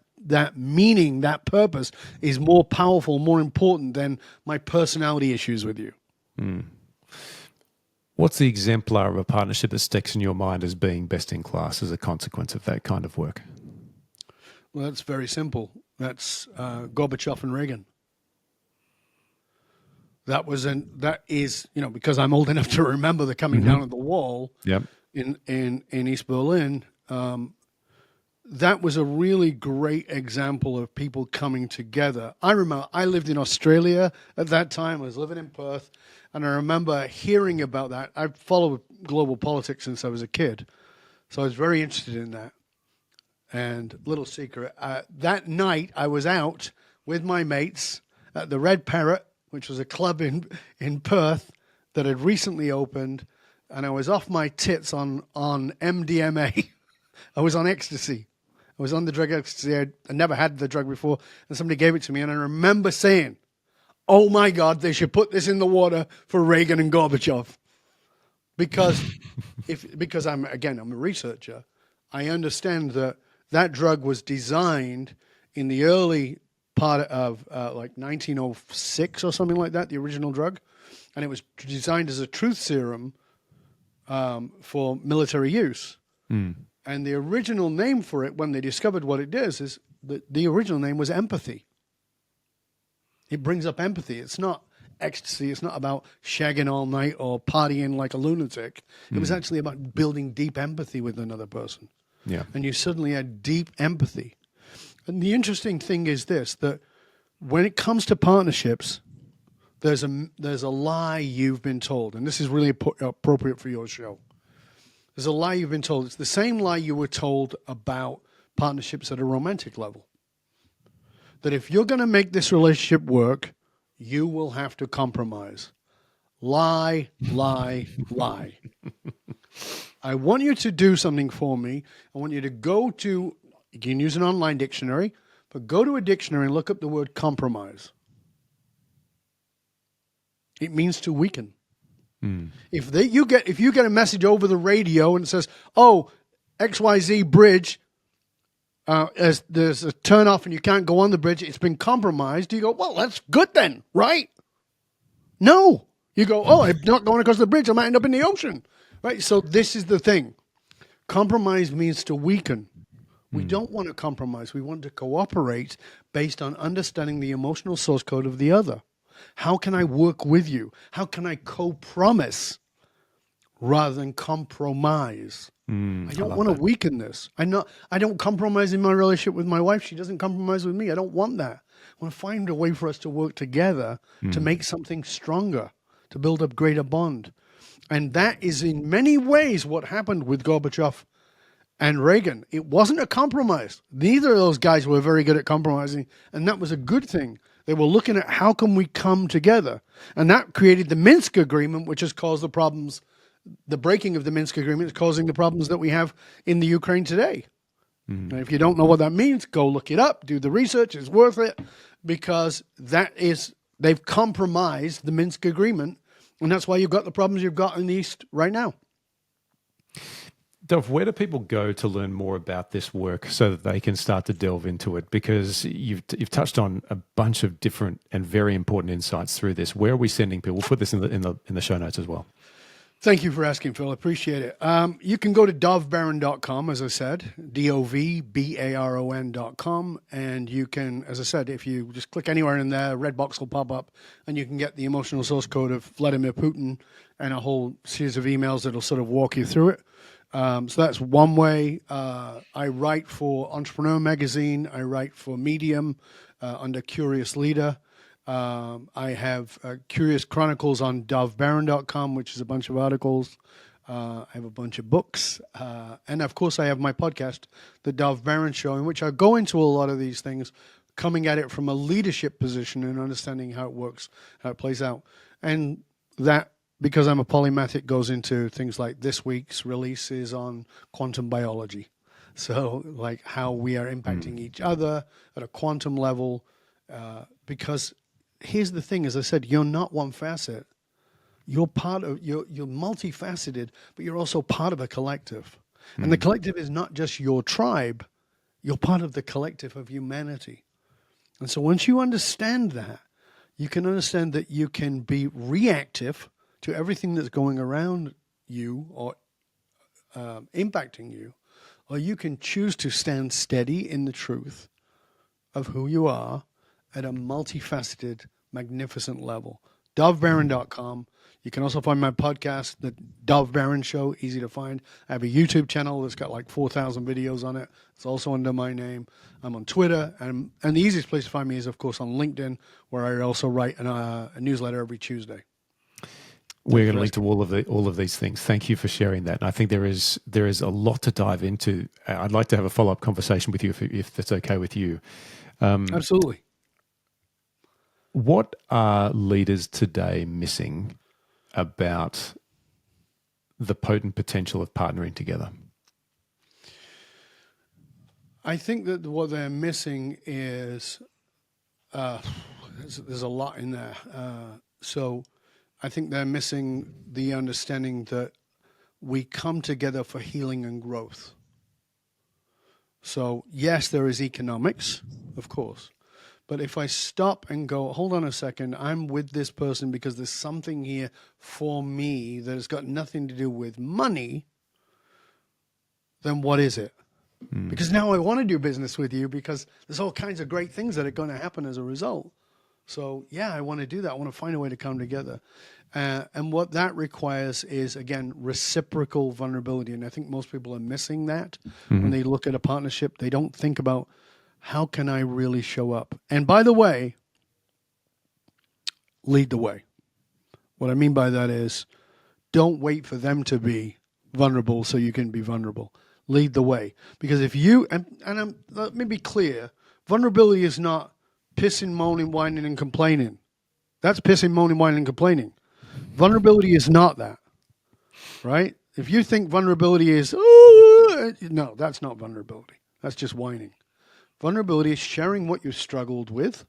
meaning, that purpose is more powerful, more important than my personality issues with you. What's the exemplar of a partnership that sticks in your mind as being best in class as a consequence of that kind of work? Well, that's very simple. That's Gorbachev and Reagan. That is, because I'm old enough to remember the coming down of the wall in East Berlin. That was a really great example of people coming together. I remember I lived in Australia at that time. I was living in Perth, and I remember hearing about that. I've followed global politics since I was a kid, so I was very interested in that. And little secret, that night I was out with my mates at the Red Parrot, which was a club in Perth that had recently opened, and I was off my tits on MDMA. I was on ecstasy. I was on the drug ecstasy. I never had the drug before, and somebody gave it to me, and I remember saying, "Oh my God, they should put this in the water for Reagan and Gorbachev." Because I'm a researcher, I understand that drug was designed in the early part of like 1906 or something like that, the original drug, and it was designed as a truth serum for military use. And the original name for it, when they discovered what it does, is the original name was empathy. It brings up empathy. It's not ecstasy. It's not about shagging all night or partying like a lunatic. It was actually about building deep empathy with another person. Yeah. And you suddenly had deep empathy. And the interesting thing is this, that when it comes to partnerships, there's a lie you've been told. And this is really appropriate for your show. There's a lie you've been told. It's the same lie you were told about partnerships at a romantic level. That if you're going to make this relationship work, you will have to compromise. Lie, lie, lie. I want you to do something for me. I want you to go to, you can use an online dictionary, but go to a dictionary and look up the word compromise. It means to weaken. If you get a message over the radio and it says, "Oh, XYZ bridge, as there's a turn off and you can't go on the bridge, it's been compromised," you go, "Well, that's good then, right?" No. You go, "Oh, I'm not going across the bridge, I might end up in the ocean." Right? So this is the thing. Compromise means to weaken. We don't want to compromise. We want to cooperate based on understanding the emotional source code of the other. How can I work with you? How can I co-promise rather than compromise? I don't want to weaken this. I don't compromise in my relationship with my wife. She doesn't compromise with me. I don't want that. I want to find a way for us to work together to make something stronger, to build up greater bond. And that is in many ways what happened with Gorbachev and Reagan. It wasn't a compromise. Neither of those guys were very good at compromising, and that was a good thing. They were looking at how can we come together. And that created the Minsk Agreement, which has caused the problems. The breaking of the Minsk Agreement is causing the problems that we have in the Ukraine today. And if you don't know what that means, go look it up, do the research. It's worth it, because they've compromised the Minsk Agreement, and that's why you've got the problems you've got in the East right now. Dov, where do people go to learn more about this work so that they can start to delve into it? Because you've touched on a bunch of different and very important insights through this. Where are we sending people? We'll put this in the show notes as well. Thank you for asking, Phil. I appreciate it. You can go to dovbaron.com, as I said, DOVBARON.com. And you can, as I said, if you just click anywhere in there, a red box will pop up, and you can get the emotional source code of Vladimir Putin and a whole series of emails that will sort of walk you through it. So that's one way. I write for Entrepreneur Magazine. I write for Medium under Curious Leader. I have Curious Chronicles on dovbaron.com, which is a bunch of articles. I have a bunch of books. And, of course, I have my podcast, The Dov Baron Show, in which I go into a lot of these things, coming at it from a leadership position and understanding how it works, how it plays out. And that, because I'm a polymath, goes into things like this week's release is on quantum biology. So, like how we are impacting each other at a quantum level, because here's the thing, as I said, you're not one facet. You're part of, you're multifaceted, but you're also part of a collective. And the collective is not just your tribe, you're part of the collective of humanity. And so once you understand that, you can understand that you can be reactive to everything that's going around you or impacting you, or you can choose to stand steady in the truth of who you are at a multifaceted, magnificent level. DovBaron.com. You can also find my podcast, The Dov Baron Show, easy to find. I have a YouTube channel that's got like 4,000 videos on it. It's also under my name. I'm on Twitter, and the easiest place to find me is, of course, on LinkedIn, where I also write a newsletter every Tuesday. We're going to link to all of these things. Thank you for sharing that. And I think there is a lot to dive into. I'd like to have a follow-up conversation with you if that's okay with you. Absolutely. What are leaders today missing about the potent potential of partnering together? I think that what they're missing is there's a lot in there. So I think they're missing the understanding that we come together for healing and growth. So yes, there is economics, of course. But if I stop and go, hold on a second, I'm with this person because there's something here for me that has got nothing to do with money, then what is it? Because now I want to do business with you because there's all kinds of great things that are going to happen as a result. So yeah, I want to do that. I want to find a way to come together. And what that requires is, again, reciprocal vulnerability. And I think most people are missing that when they look at a partnership. They don't think about, how can I really show up? And by the way, lead the way. What I mean by that is, don't wait for them to be vulnerable so you can be vulnerable. Lead the way. Because if you, let me be clear, vulnerability is not pissing, moaning, whining, and complaining. That's pissing, moaning, whining, and complaining. Vulnerability is not that, right? If you think vulnerability is, no, that's not vulnerability. That's just whining. Vulnerability is sharing what you struggled with,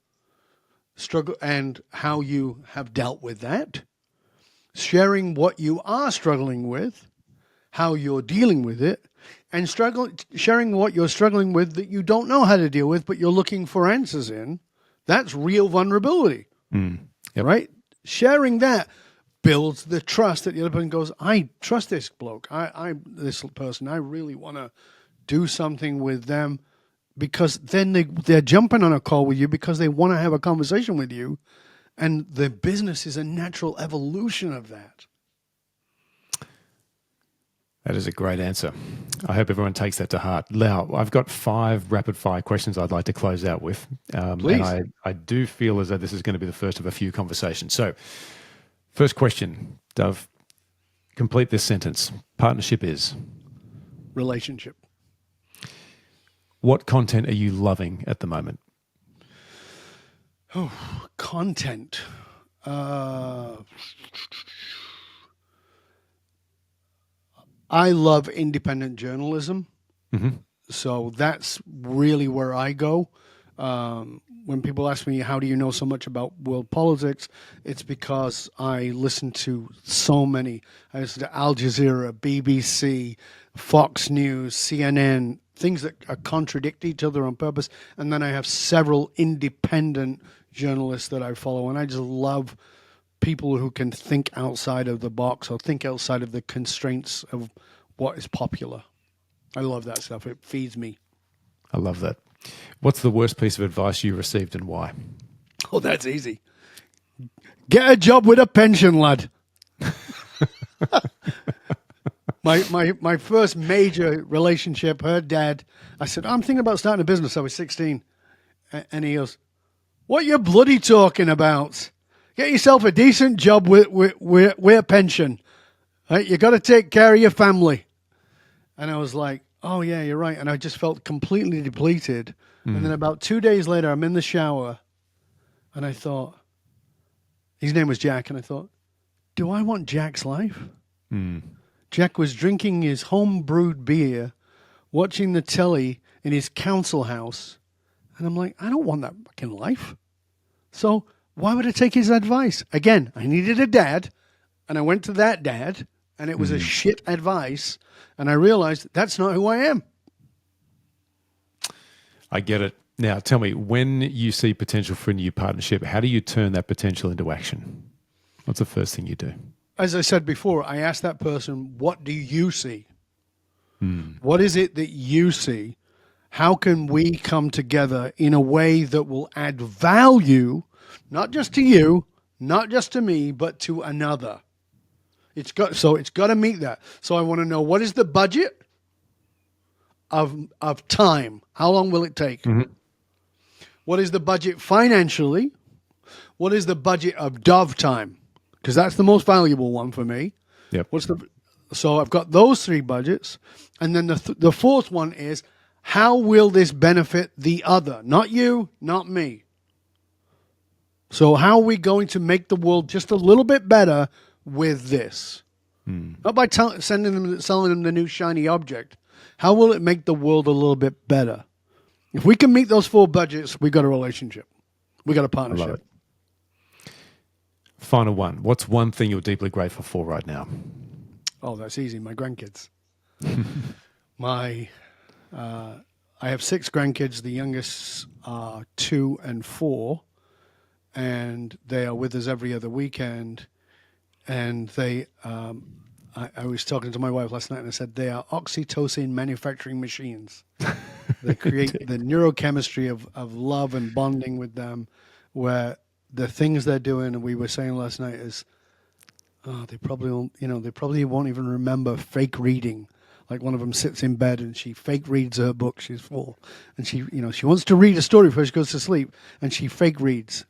and how you have dealt with that, sharing what you are struggling with, how you're dealing with it, and sharing what you're struggling with that you don't know how to deal with, but you're looking for answers in. That's real vulnerability, right? Sharing that builds the trust that the other person goes, I trust this bloke, this person, I really want to do something with them. Because then they're jumping on a call with you because they want to have a conversation with you. And the business is a natural evolution of that. That is a great answer. I hope everyone takes that to heart. Lau, I've got 5 rapid-fire questions I'd like to close out with. Please. And I do feel as though this is going to be the first of a few conversations. So, first question, Dov, complete this sentence. Partnership is? Relationship. What content are you loving at the moment? Oh, content. I love independent journalism. So that's really where I go. When people ask me, how do you know so much about world politics? It's because I listen to so many. I listen to Al Jazeera, BBC, Fox News, CNN, things that contradict each other on purpose. And then I have several independent journalists that I follow. And I just love people who can think outside of the box or think outside of the constraints of what is popular. I love that stuff. It feeds me. I love that. What's the worst piece of advice you received and why? Oh, that's easy. Get a job with a pension, lad. My first major relationship, her dad, I said, I'm thinking about starting a business. I was 16. And he goes, what you bloody talking about? Get yourself a decent job with a pension. Right? You got to take care of your family. And I was like, oh, yeah, you're right. And I just felt completely depleted. And then about 2 days later, I'm in the shower. And I thought, his name was Jack. And I thought, do I want Jack's life? Jack was drinking his home-brewed beer, watching the telly in his council house. And I'm like, I don't want that fucking life. So why would I take his advice? Again, I needed a dad, and I went to that dad, and it was a shit advice, and I realized that's not who I am. I get it. Now, tell me, when you see potential for a new partnership, how do you turn that potential into action? What's the first thing you do? As I said before, I asked that person, what do you see? What is it that you see? How can we come together in a way that will add value, not just to you, not just to me, but to another? It's got to meet that. So I want to know, what is the budget of time? How long will it take? What is the budget financially? What is the budget of Dov time? Because that's the most valuable one for me. Yep. So I've got those 3 budgets. And then the fourth one is, how will this benefit the other? Not you, not me. So how are we going to make the world just a little bit better with this? Not by selling them the new shiny object. How will it make the world a little bit better? If we can meet those 4 budgets, we got a relationship. We got a I love partnership. it. Final one. What's one thing you're deeply grateful for right now? Oh, that's easy. My grandkids. I have 6 grandkids. The youngest are 2 and 4, and they are with us every other weekend. And they, I was talking to my wife last night, and I said they are oxytocin manufacturing machines. They create the neurochemistry of love and bonding with them, where the things they're doing, and we were saying last night, is they probably won't even remember fake reading. Like one of them sits in bed and she fake reads her book. She's full, and she wants to read a story before she goes to sleep, and she fake reads.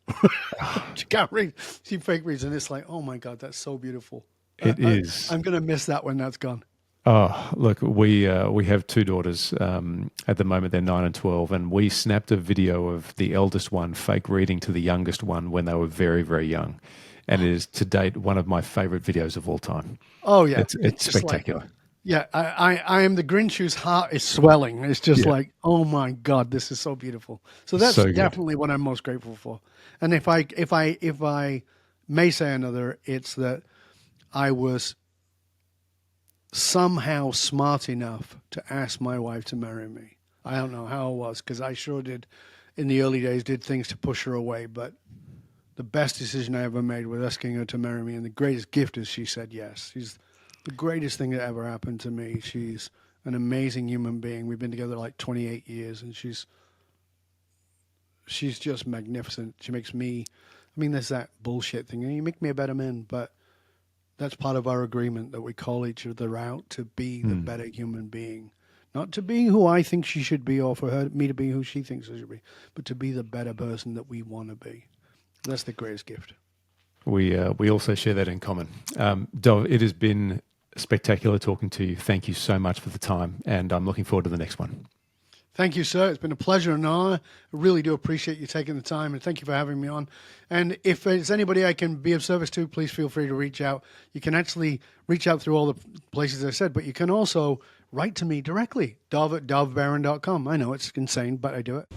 She can't read. She fake reads, and it's like, oh my God, that's so beautiful. It is. I'm gonna miss that when that's gone. Oh, look, we have 2 daughters. At the moment, they're 9 and 12, and we snapped a video of the eldest one fake reading to the youngest one when they were very, very young, and it is to date one of my favorite videos of all time. Oh yeah, It's just spectacular. Yeah, I am the Grinch whose heart is swelling. It's just like, oh my God, this is so beautiful. So that's So good. definitely what I'm most grateful for. And if I may say another, it's that I was somehow smart enough to ask my wife to marry me. I don't know how it was, because I sure did in the early days did things to push her away, but the best decision I ever made was asking her to marry me, and the greatest gift is she said yes. She's the greatest thing that ever happened to me. She's an amazing human being. We've been together like 28 years, and she's just magnificent. She makes me, I mean, there's that bullshit thing. You make me a better man, but that's part of our agreement, that we call each other out to be the better human being. Not to be who I think she should be, or for me to be who she thinks I should be, but to be the better person that we want to be. That's the greatest gift. We also share that in common. Dov, it has been spectacular talking to you. Thank you so much for the time, and I'm looking forward to the next one. Thank you, sir. It's been a pleasure and an honor. I really do appreciate you taking the time, and thank you for having me on. And if there's anybody I can be of service to, please feel free to reach out. You can actually reach out through all the places I said, but you can also write to me directly, Dov at dovbaron.com. I know it's insane, but I do it.